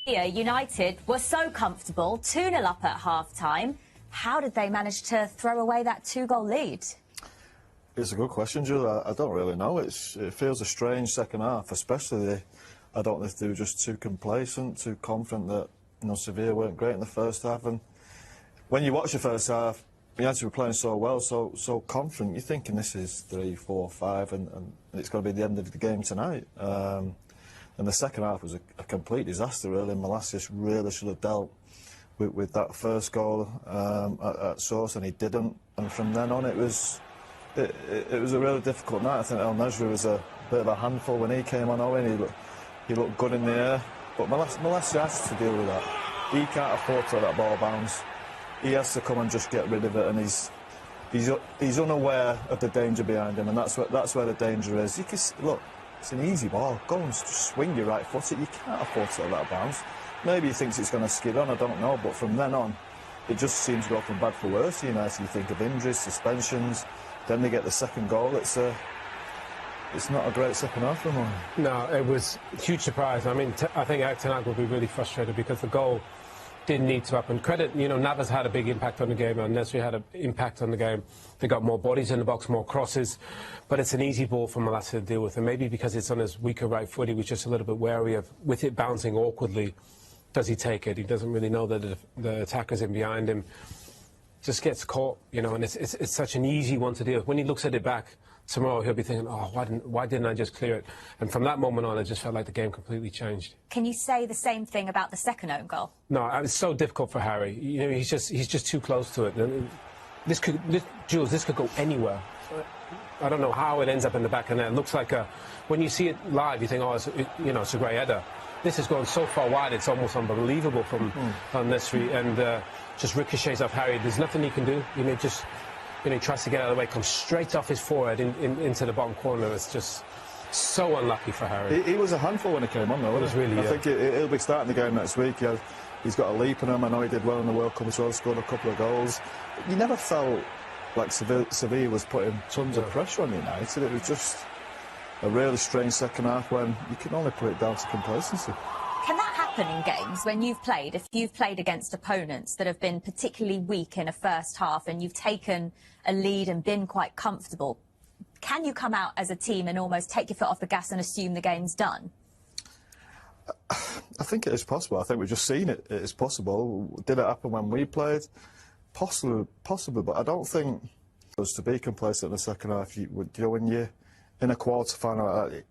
United were so comfortable, 2-0 up at half-time. How did they manage to throw away that 2-goal lead? It's a good question, Julie. I don't really know. It feels a strange second half, especially I don't know if they were just too complacent, too confident that Sevilla weren't great in the first half. And when you watch the first half, United were playing so well, so confident. You're thinking this is 3, 4, 5, and it's going to be the end of the game tonight. And the second half was a complete disaster, really. Malacia really should have dealt with that first goal at Scholes, and he didn't. And from then on, it was a really difficult night. I think El Nesri was a bit of a handful when he came on. Owen, he looked good in the air, but Malacia has to deal with that. He can't afford to let that ball bounce. He has to come and just get rid of it, and he's unaware of the danger behind him, and that's where the danger is. You can look. It's an easy ball. Go and just swing your right foot. You can't afford to let that bounce. Maybe he thinks it's going to skid on, I don't know. But from then on, it just seems to go from bad for worse. You think of injuries, suspensions. Then they get the second goal. It's not a great second half for them. No, it was a huge surprise. I mean, I think Erik ten Hag will be really frustrated because the goal didn't need to happen. Credit, Navas had a big impact on the game, and Nesri had an impact on the game. They got more bodies in the box, more crosses, but it's an easy ball for Malacia to deal with, and maybe because it's on his weaker right foot, he was just a little bit wary of, with it bouncing awkwardly, does he take it? He doesn't really know that the attacker's in behind him. Just gets caught, and it's such an easy one to deal with. When he looks at it back tomorrow, he'll be thinking, oh, why didn't I just clear it? And from that moment on, it just felt like the game completely changed. Can you say the same thing about the second own goal? No, it's so difficult for Harry. He's just too close to it. And this could go anywhere. I don't know how it ends up in the back of the net. It looks like when you see it live, you think, oh, it's a great header. This has gone so far wide, it's almost unbelievable from Nesri, and just ricochets off Harry. There's nothing he can do. He tries to get out of the way, comes straight off his forehead into the bottom corner. It's just so unlucky for Harry. He was a handful when he came on, though. I think he'll be starting the game next week. He's got a leap in him. I know he did well in the World Cup as well, scored a couple of goals. But you never felt like Sevilla was putting tons of pressure on United. It was just a really strange second half when you can only put it down to complacency. Can that happen in games when you've played? If you've played against opponents that have been particularly weak in a first half and you've taken a lead and been quite comfortable, can you come out as a team and almost take your foot off the gas and assume the game's done? I think it is possible. I think we've just seen it. It is possible. Did it happen when we played? Possibly, but I don't think it was to be complacent in the second half. When you're in a quarter-final like that,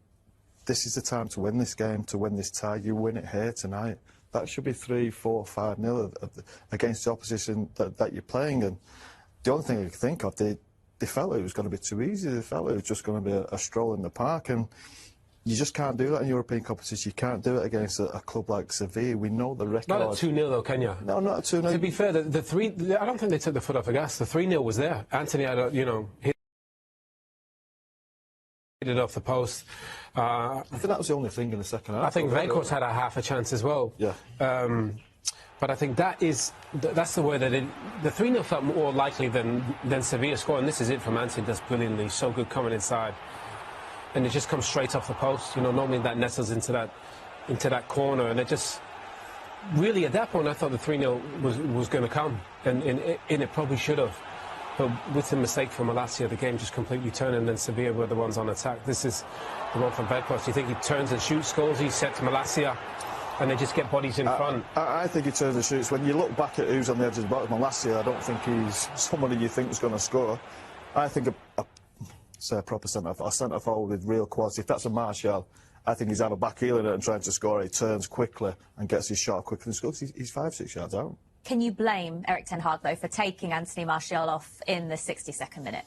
this is the time to win this game, to win this tie. You win it here tonight. That should be 3, 4, 5-0 against the opposition that you're playing. And the only thing you can think of, they felt it was going to be too easy. They felt it was just going to be a stroll in the park. And you just can't do that in European competition. You can't do it against a club like Sevilla. We know the record. Not at 2-0 though, can you? No, not at 2-0. To be fair, I don't think they took the foot off the gas. The 3-0 was there. Anthony had hit it off the post. I think that was the only thing in the second half. I think Veikos had half a chance as well. Yeah. But I think that's the way that the 3-0 felt more likely than Sevilla scoring. This is it from Anthony. Does brilliantly. So good coming inside. And it just comes straight off the post. Normally that nestles into that corner, and it just really at that point I thought the 3-0 was going to come, and it probably should have. But with the mistake from Malacia, the game just completely turned, and then Sevilla were the ones on attack. This is the one from Veikos. You think he turns and shoots, Scholes, he set to Malacia, and they just get bodies in front. I think he turns and shoots. When you look back at who's on the edge of the box, Malacia, I don't think he's somebody you think is going to score. I think a proper centre-forward, a centre-forward with real quality. If that's a Martial, I think he's either back heeling it and trying to score. He turns quickly and gets his shot quicker and scores. He's 5-6 yards out. Can you blame Erik ten Hag, though, for taking Anthony Martial off in the 62nd minute?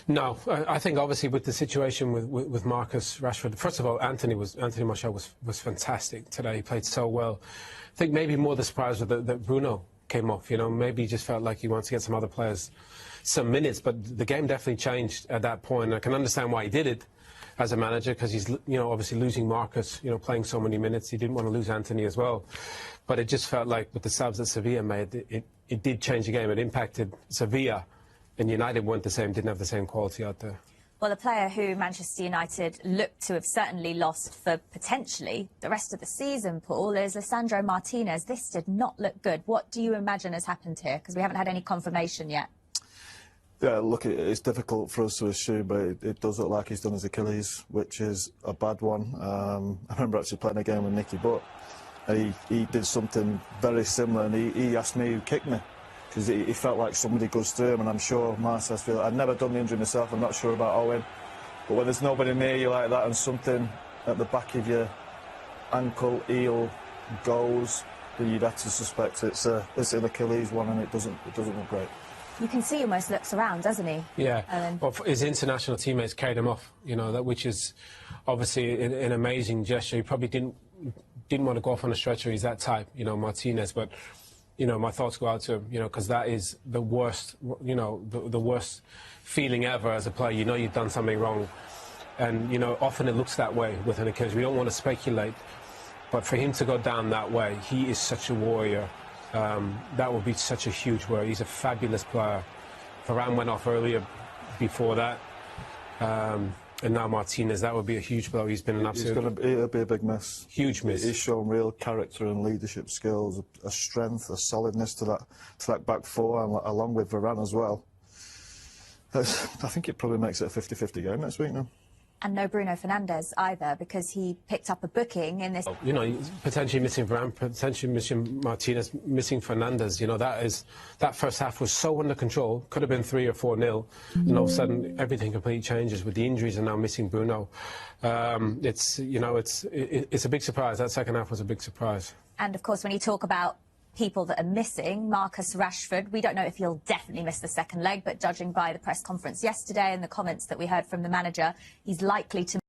No, I think obviously with the situation with Marcus Rashford, first of all, Anthony Martial was fantastic today. He played so well. I think maybe more the surprise was that Bruno came off. Maybe he just felt like he wants to get some other players some minutes, but the game definitely changed at that point. I can understand why he did it as a manager, because he's obviously losing Marcus, playing so many minutes. He didn't want to lose Anthony as well. But it just felt like with the subs that Sevilla made, it did change the game. It impacted Sevilla, and United weren't the same, didn't have the same quality out there. Well, a player who Manchester United look to have certainly lost for potentially the rest of the season, Paul, is Lisandro Martinez. This did not look good. What do you imagine has happened here? Because we haven't had any confirmation yet. Yeah, look, it's difficult for us to assume, but it does look like he's done his Achilles, which is a bad one. I remember actually playing a game with Nicky Butt. He did something very similar, and he asked me who kicked me, because he felt like somebody goes through him, and I'm sure Marcus feel. I've never done the injury myself. I'm not sure about Owen, but when there's nobody near you like that, and something at the back of your ankle, heel goes, then you'd have to suspect it's an Achilles one, and it doesn't look great. You can see he almost looks around, doesn't he? Yeah. Well, his international teammates carried him off, you know, which is obviously an amazing gesture. He probably didn't want to go off on a stretcher. He's that type, you know, Martinez. But, you know, my thoughts go out to him, you know, because that is the worst, you know, the worst feeling ever as a player. You know you've done something wrong. And, you know, often it looks that way with an occasion. We don't want to speculate. But for him to go down that way, he is such a warrior. That would be such a huge worry. He's a fabulous player. Varane went off earlier before that. And now Martinez, that would be a huge blow. He's been an absolute... It'll be a big miss. Huge miss. He's shown real character and leadership skills, a strength, a solidness to that back four, and along with Varane as well. I think it probably makes it a 50-50 game next week now. And no Bruno Fernandes either, because he picked up a booking in this... You know, potentially missing Varane, potentially missing Martinez, missing Fernandes. You know, that first half was so under control. Could have been 3 or 4-0. And all of a sudden, everything completely changes with the injuries and now missing Bruno. It's a big surprise. That second half was a big surprise. And, of course, when you talk about people that are missing, Marcus Rashford, we don't know if he'll definitely miss the second leg, but judging by the press conference yesterday and the comments that we heard from the manager, he's likely to